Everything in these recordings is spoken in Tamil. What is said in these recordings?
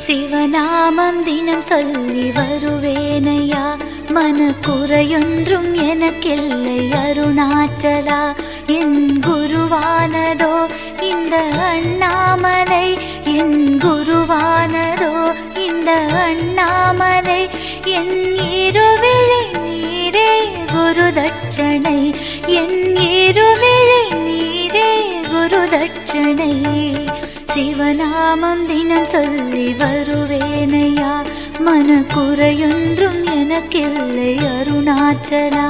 சிவநாமம் தினம் சொல்லி வருவேனையா, மனக்குறையொன்றும் எனக்கில்லை அருணாச்சலா. என் குருவானதோ இந்த அண்ணாமலை, என் குருவானதோ இந்த அண்ணாமலை. என் இருவிழி நீரே குரு தட்சணை, என் இருவிழி நீரே குரு தட்சணை. சிவநாமம் தினம் சொல்லி வருவேனையா, மனக்குறையொன்றும் எனக்கில்லை அருணாச்சலா.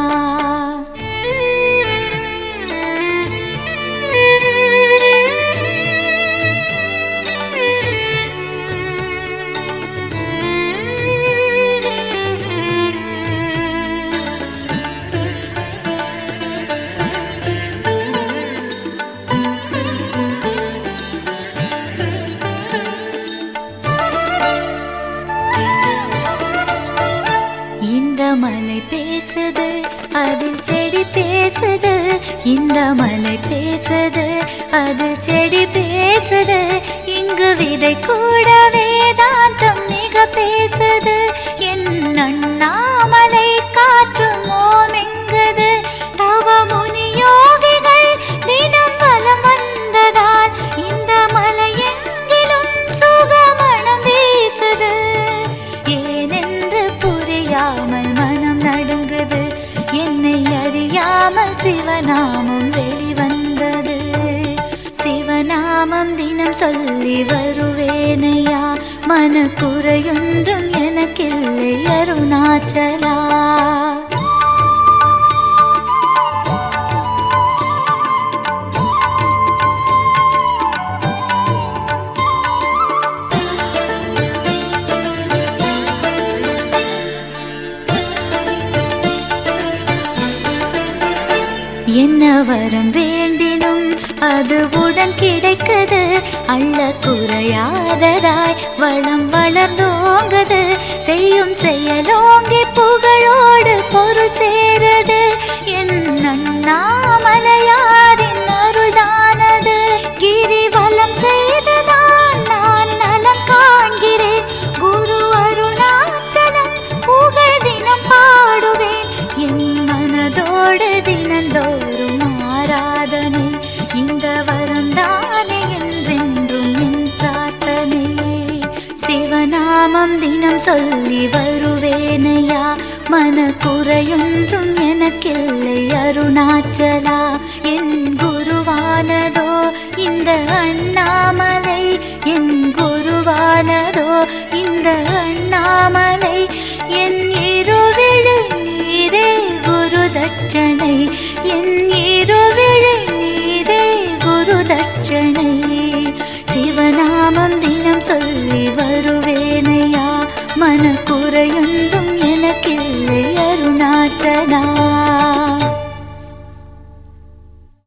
இந்த மலை பேசுது, அதில் செடி பேசுது. இந்த மலை பேசுது, அதில் செடி பேசுது. இங்கு விதை கூட வேதாந்தம் மிக பேசுது. என் அண்ணாமலை காற்று மோமெங்குது. தவ முனி யோகிகள் தினம் வலம் வந்ததால் இந்த மலை எங்கிலும் சுகமணம் வீசுது. ஏனென்று புரியாமல் மனம் நடுங்குது, என்னை அறியாமல் சிவநாமம் வெளிவந்தது. சிவநாமம் தினம் சொல்லி வருவேனையா, மனக்குறையொன்றும் எனக்கில்லை அருணாச்சலா. என்ன வரம் வேண்டினும் அது உடன் கிடைக்குது. அள்ள குறையாததாய் வளம் வளர்ந்தோங்குது. செய்யும் செயலோங்கி புகழோடு பொருள் சேருது. என் அண்ணாமலையாரின் அருள்தானது. கிரிவலம் செய்துதான் நான் நலம் காண்கிறேன். குரு அருணாச்சலம் புகழ் தினம் பாடுவேன். என் மனதோடு தினந்தோறும் ஆராதனை. இந்த வரந்தானே என்றென்றும் என் பிரார்த்தனை. சிவநாமம் தினம் சொல்லி வருவேனையா, மனக்குறையொன்றும் எனக்கில்லை அருணாச்சலா. என் குருவானதோ இந்த அண்ணாமலை, என் குருவானதோ இந்த அண்ணாமலை. என் இருவிழி நீரே குரு தட்சணை, என் இருவிழி நீரே குரு தட்சணை. சிவநாமம் தினம் சொல்லி வருவேனையா, மனக்குறையொன்றும் எனக்கில்லை அருணாச்சலா.